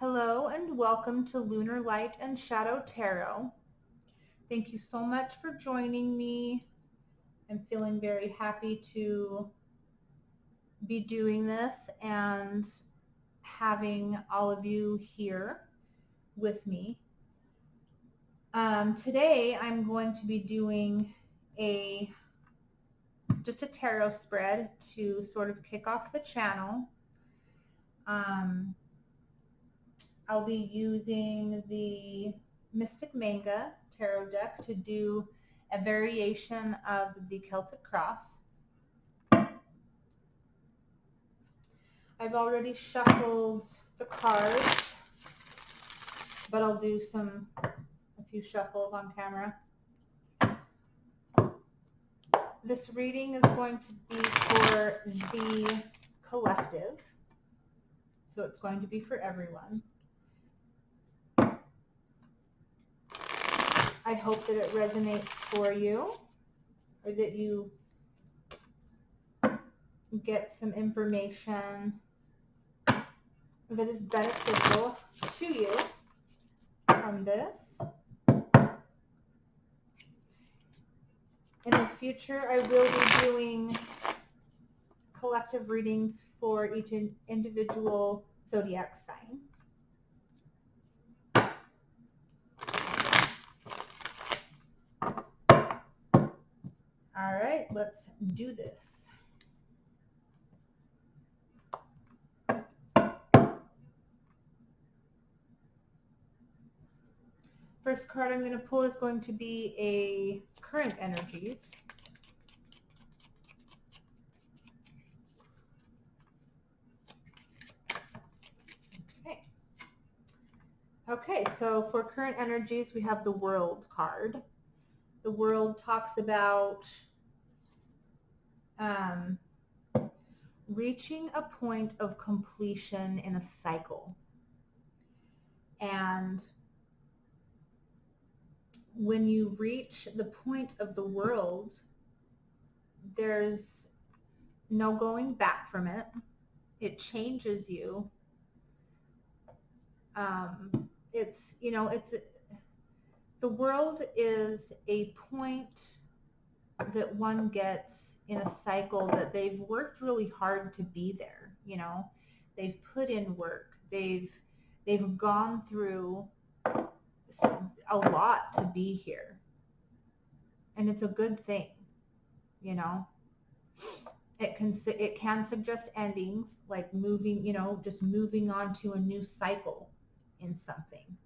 Hello and welcome to Lunar Light and Shadow Tarot. Thank you so much for joining me. I'm feeling very happy to be doing this and having all of you here with me. Today I'm going to be doing just a tarot spread to sort of kick off the channel. I'll be using the Mystic Manga tarot deck to do a variation of the Celtic Cross. I've already shuffled the cards, but I'll do a few shuffles on camera. This reading is going to be for the collective, so it's going to be for everyone. I hope that it resonates for you, or that you get some information that is beneficial to you from this. In the future, I will be doing collective readings for each individual zodiac sign. All right, let's do this. First card I'm going to pull is going to be a current energies. Okay, so for current energies, we have the World card. The World talks about reaching a point of completion in a cycle. And when you reach the point of the World, there's no going back from it. It changes you. The World is a point that one gets in a cycle that they've worked really hard to be there. They've put in work. They've gone through a lot to be here, and it's a good thing. It can suggest endings, like moving, just moving on to a new cycle in something.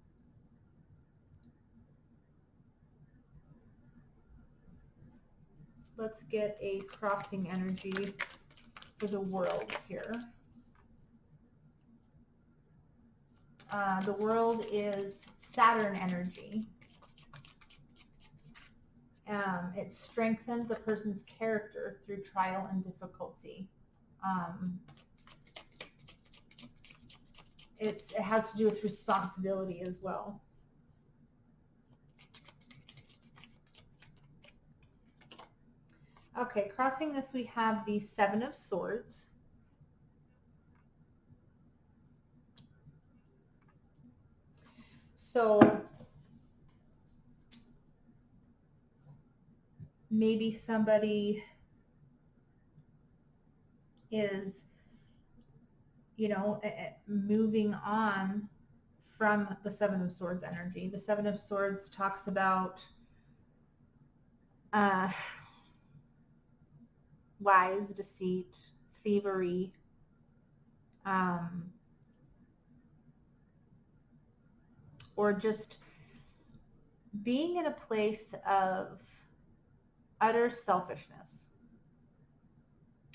Let's get a crossing energy for the World here. The World is Saturn energy. It strengthens a person's character through trial and difficulty. It has to do with responsibility as well. Okay, crossing this we have the Seven of Swords. So maybe somebody is, moving on from the Seven of Swords energy. The Seven of Swords talks about lies, deceit, thievery, or just being in a place of utter selfishness.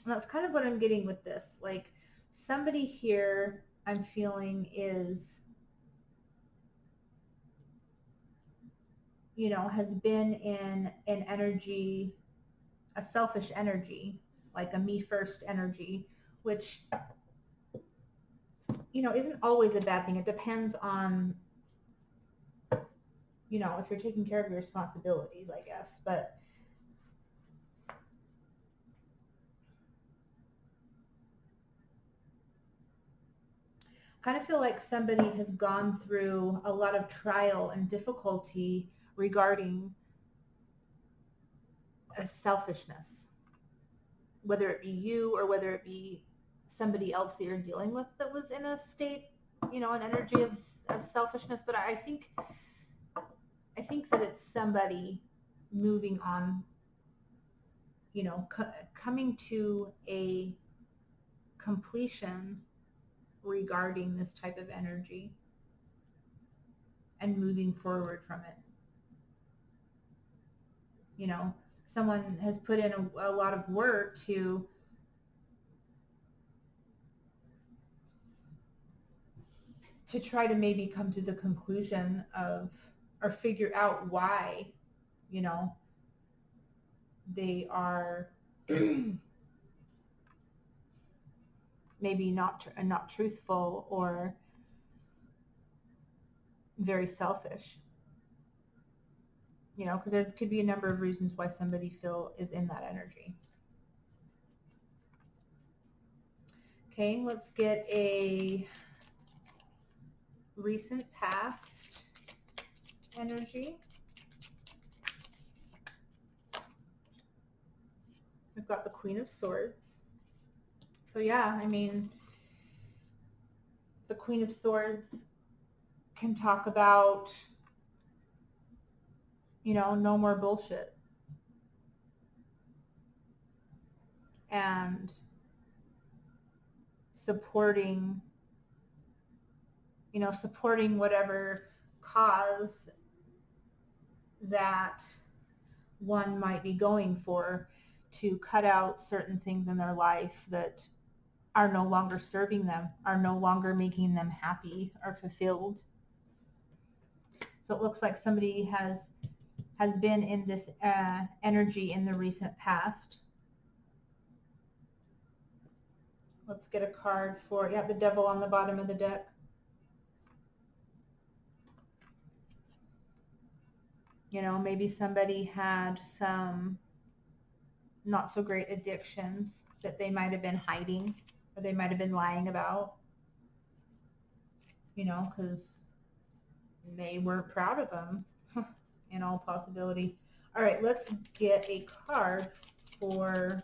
And that's kind of what I'm getting with this. Like, somebody here I'm feeling is, has been in an energy, a selfish energy, like a me first energy, which, isn't always a bad thing. It depends on, if you're taking care of your responsibilities, I guess. But kind of feel like somebody has gone through a lot of trial and difficulty regarding a selfishness, whether it be you or whether it be somebody else that you're dealing with that was in a state, an energy of selfishness. But I think that it's somebody moving on, coming to a completion regarding this type of energy and moving forward from it. Someone has put in a lot of work to try to maybe come to the conclusion of, or figure out why, they are maybe not truthful or very selfish. Because there could be a number of reasons why somebody is in that energy. Okay, let's get a recent past energy. We've got the Queen of Swords. So yeah, I mean, the Queen of Swords can talk about, no more bullshit. And supporting whatever cause that one might be going for, to cut out certain things in their life that are no longer serving them, are no longer making them happy or fulfilled. So it looks like somebody has been in this energy in the recent past. Let's get a card for, the Devil on the bottom of the deck. Maybe somebody had some not so great addictions that they might have been hiding, or they might have been lying about, because they weren't proud of them in all possibility. All right, let's get a card for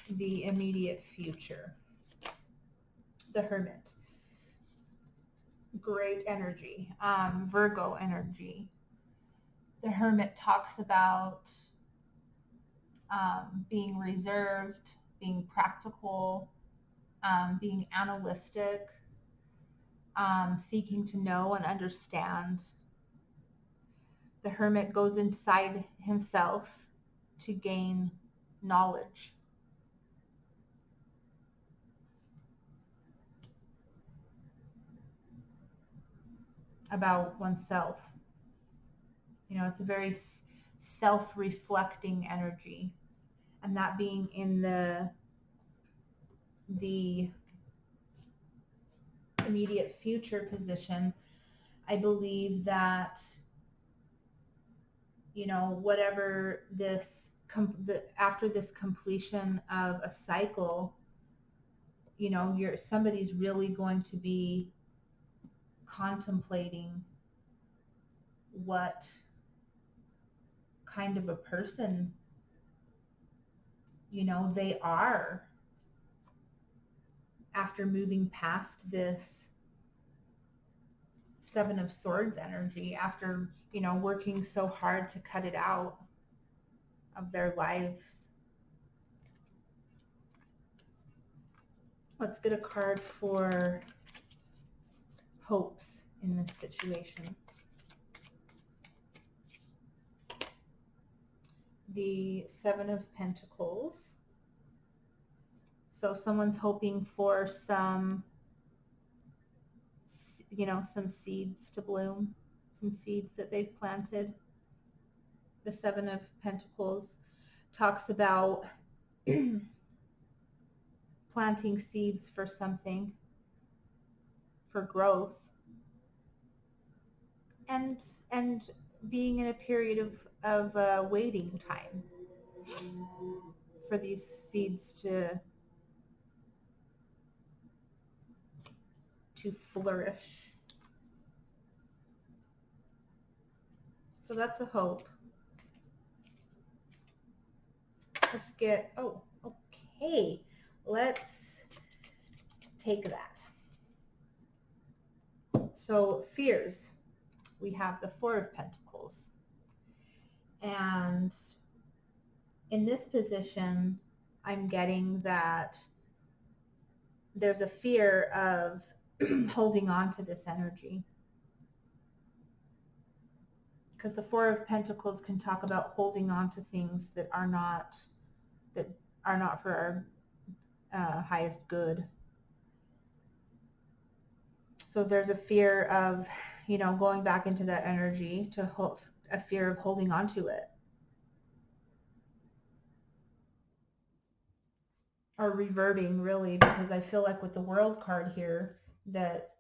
the immediate future. The Hermit. Great energy. Virgo energy. The Hermit talks about being reserved, being practical, being analytic, seeking to know and understand. The Hermit goes inside himself to gain knowledge. About oneself. It's a very self-reflecting energy. And that being in the immediate future position, I believe that, whatever after this completion of a cycle, somebody's really going to be contemplating what kind of a person, they are after moving past this Seven of Swords energy, after, working so hard to cut it out of their lives. Let's get a card for hopes in this situation. The Seven of Pentacles. So someone's hoping for some seeds to bloom, some seeds that they've planted. The Seven of Pentacles talks about planting seeds for something, for growth, and being in a period of waiting time for these seeds to to flourish. So that's a hope. Let's get, oh, okay. Let's take that. So fears. We have the Four of Pentacles. And in this position, I'm getting that there's a fear of holding on to this energy. Because the Four of Pentacles can talk about holding on to things that are not for our highest good. So there's a fear of, going back into that energy, a fear of holding on to it. Or reverting, really, because I feel like with the World card here that,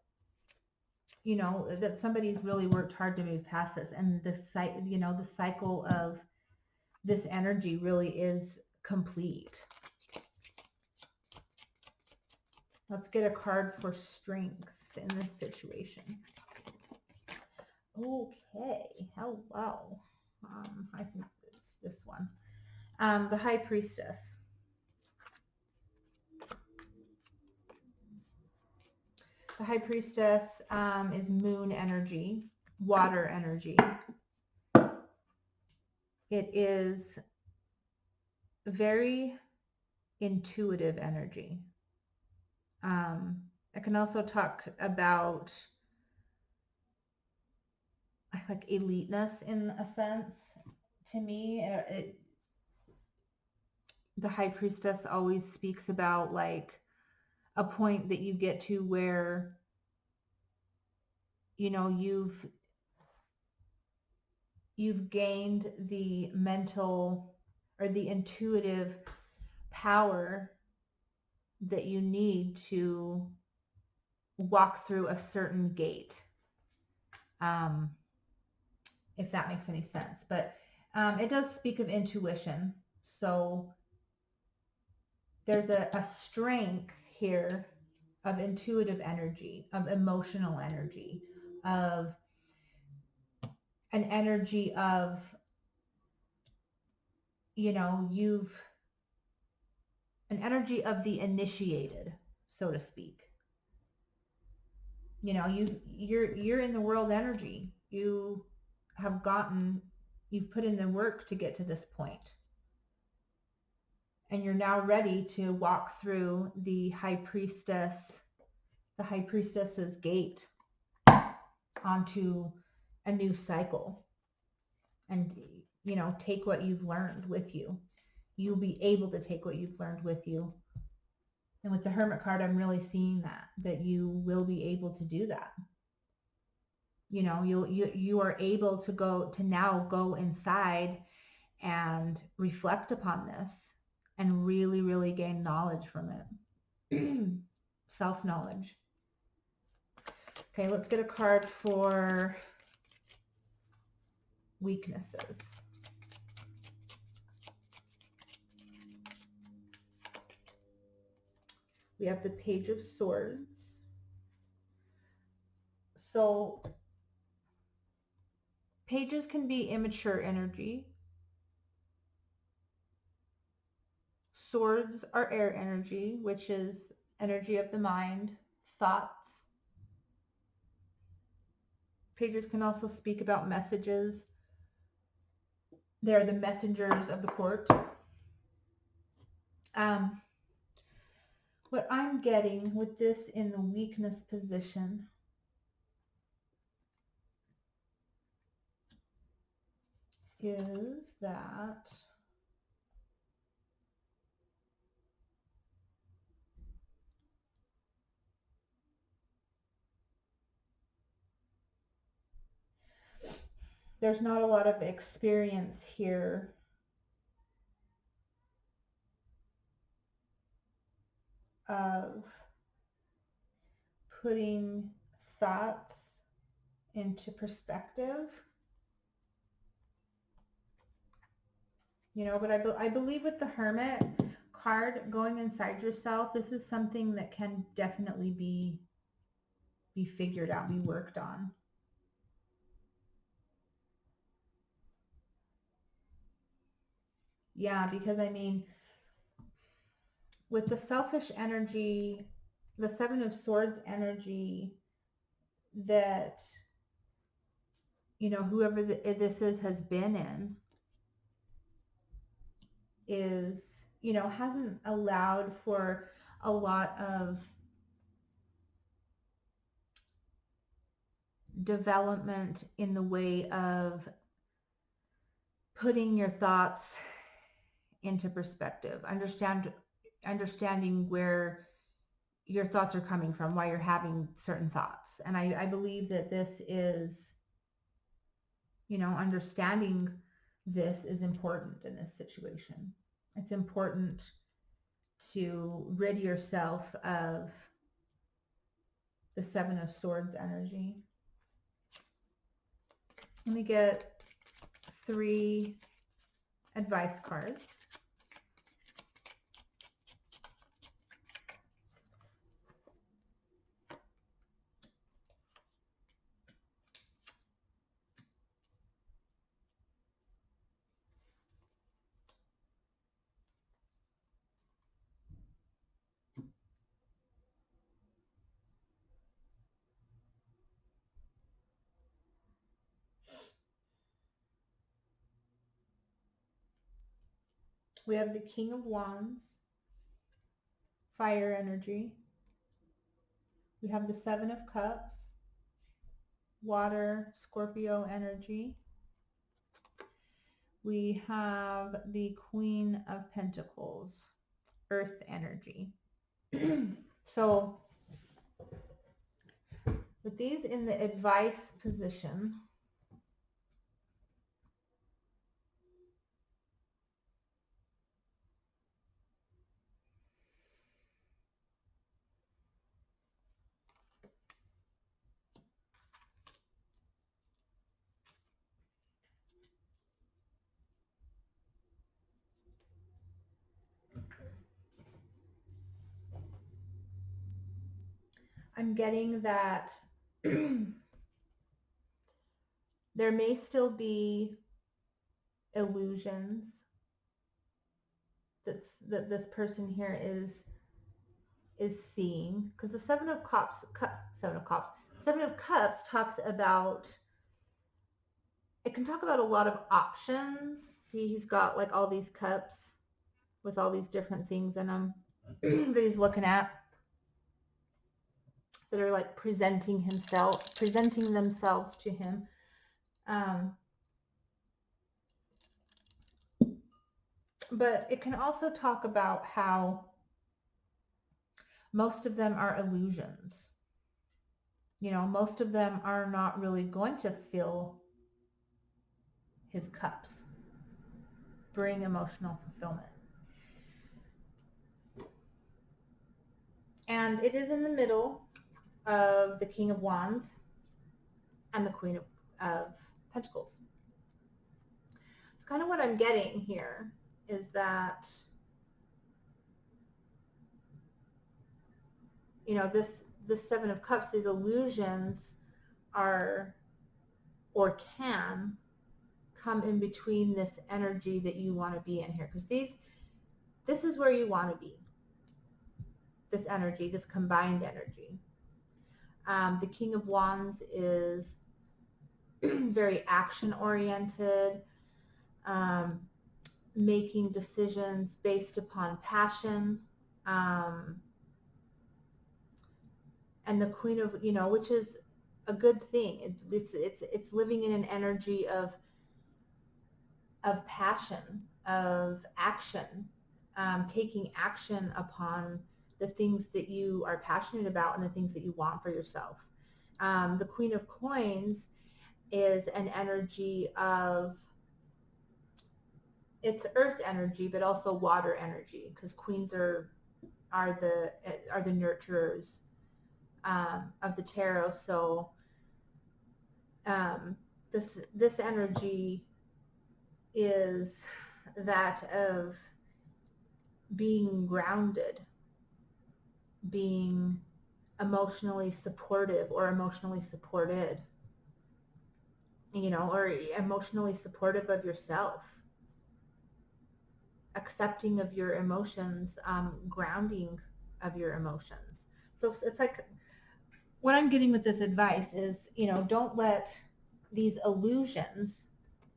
that somebody's really worked hard to move past this, and the cycle of this energy really is complete. Let's get a card for strength in this situation. Okay, hello. I think it's this one. The High Priestess. The High Priestess is moon energy, water energy. It is very intuitive energy. I can also talk about like eliteness in a sense. To me, the High Priestess always speaks about like a point that you get to where, you've gained the mental or the intuitive power that you need to walk through a certain gate, if that makes any sense. But it does speak of intuition. So there's a strength here of intuitive energy, of emotional energy, of an energy of, an energy of the initiated, so to speak. You're in the world energy. You've put in the work to get to this point. And you're now ready to walk through the High Priestess's gate onto a new cycle. And, take what you've learned with you. You'll be able to take what you've learned with you. And with the Hermit card, I'm really seeing that you will be able to do that. You are able to now go inside and reflect upon this and really, really gain knowledge from it. Self-knowledge. Okay, let's get a card for weaknesses. We have the Page of Swords. So pages can be immature energy. Swords are air energy, which is energy of the mind, thoughts. Pages can also speak about messages. They're the messengers of the court. What I'm getting with this in the weakness position is that there's not a lot of experience here of putting thoughts into perspective. But I believe with the Hermit card going inside yourself, this is something that can definitely be be figured out, be worked on. Yeah, because I mean, with the selfish energy, the Seven of Swords energy, that, you know, whoever this is has been in, is, you know, hasn't allowed for a lot of development in the way of putting your thoughts into perspective, understanding where your thoughts are coming from, why you're having certain thoughts. And I believe that this is, you know, understanding this is important in this situation. It's important to rid yourself of the Seven of Swords energy. Let me get 3 advice cards. We have the King of Wands, fire energy. We have the Seven of Cups, water, Scorpio energy. We have the Queen of Pentacles, earth energy. So with these in the advice position, I'm getting that there may still be illusions that this person here is seeing, because the Seven of Cups talks about, it can talk about a lot of options. See, he's got like all these cups with all these different things in them that he's looking at, that are like presenting themselves to him. But it can also talk about how most of them are illusions. You know, most of them are not really going to fill his cups, bring emotional fulfillment. And it is in the middle of the King of Wands and the Queen of Pentacles. So kind of what I'm getting here is that, you know, this Seven of Cups, these illusions are, or can come in between this energy that you want to be in here, because this is where you want to be, this energy, this combined energy. The King of Wands is very action oriented, making decisions based upon passion, and the Queen of, you know, which is a good thing. It's living in an energy of passion, of action, taking action upon the things that you are passionate about and the things that you want for yourself. The Queen of Coins is an energy of, it's earth energy, but also water energy, because queens are the nurturers of the tarot. So this energy is that of being grounded, being emotionally supportive or emotionally supported, or emotionally supportive of yourself, accepting of your emotions, grounding of your emotions. So it's like what I'm getting with this advice is, don't let these illusions,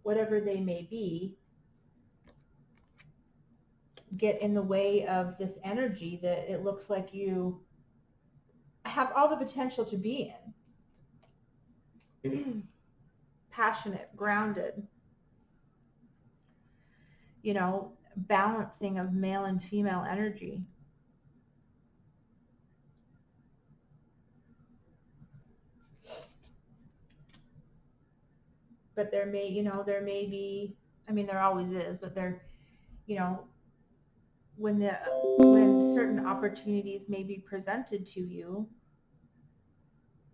whatever they may be, get in the way of this energy that it looks like you have all the potential to be in. Passionate, grounded, balancing of male and female energy. But there may be, I mean, there always is, but you know, when certain opportunities may be presented to you,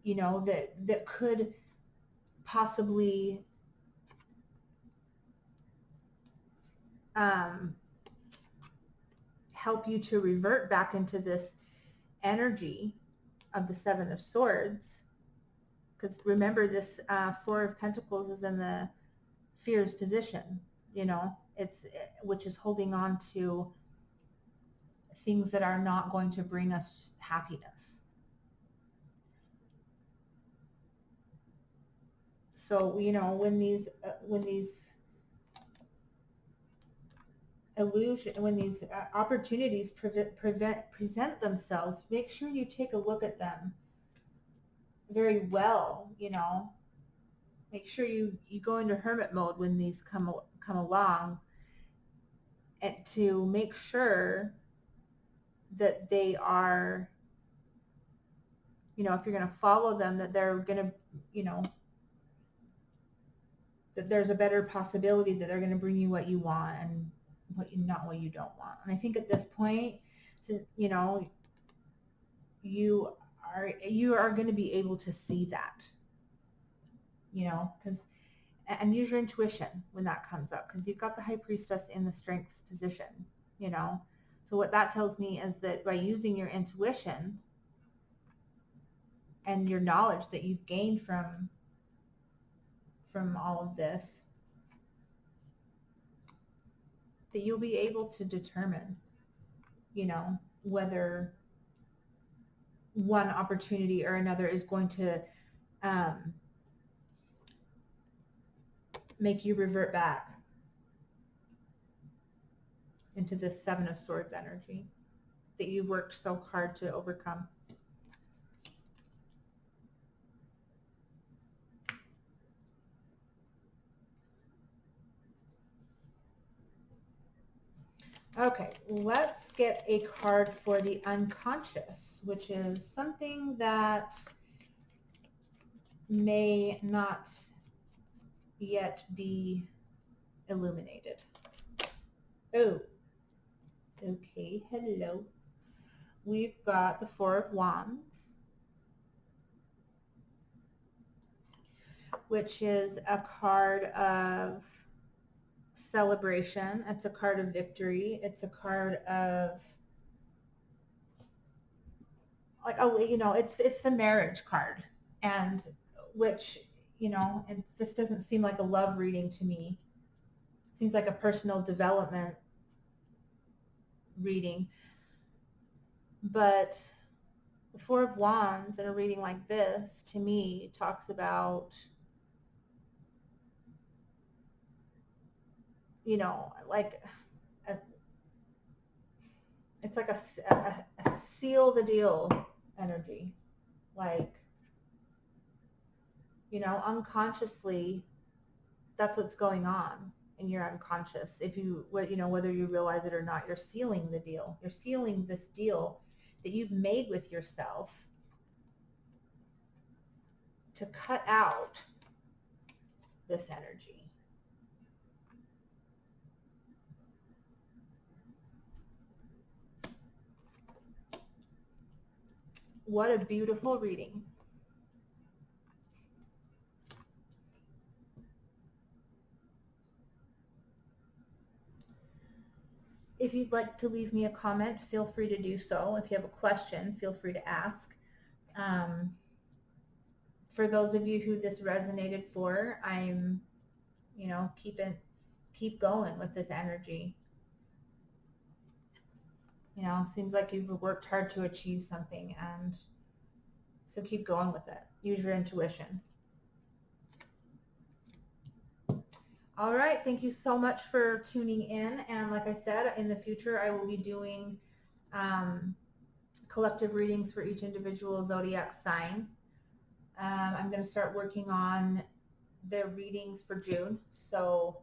that could possibly um, help you to revert back into this energy of the Seven of Swords. Because remember, this Four of Pentacles is in the fears position, it's which is holding on to things that are not going to bring us happiness. So when these opportunities present themselves, make sure you take a look at them very well. Make sure you go into hermit mode when these come along, and to make sure that they are, if you're going to follow them, that they're going to, that there's a better possibility that they're going to bring you what you want and not what you don't want. And I think at this point, you are going to be able to see that, because, and use your intuition when that comes up, because you've got the High Priestess in the strengths position, so what that tells me is that by using your intuition and your knowledge that you've gained from all of this, that you'll be able to determine, whether one opportunity or another is going to make you revert back into this Seven of Swords energy that you've worked so hard to overcome. Okay, let's get a card for the unconscious, which is something that may not yet be illuminated. Oh, okay, hello. We've got the Four of Wands, which is a card of celebration. It's a card of victory. It's a card of, like, it's the marriage card, and which, and this doesn't seem like a love reading to me. It seems like a personal development reading. But the Four of Wands in a reading like this, to me, talks about, like it's like a seal the deal energy. Like, unconsciously, that's what's going on in your unconscious. If you, whether you realize it or not, you're sealing the deal. You're sealing this deal that you've made with yourself to cut out this energy. What a beautiful reading. If you'd like to leave me a comment, feel free to do so. If you have a question, feel free to ask. Um, for those of you who this resonated for, I'm, keep going with this energy. Seems like you've worked hard to achieve something, and so keep going with it. Use your intuition. All right, thank you so much for tuning in. And like I said, in the future, I will be doing collective readings for each individual zodiac sign. I'm going to start working on the readings for June. So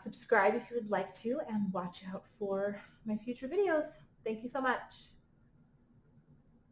subscribe if you would like to, and watch out for my future videos. Thank you so much.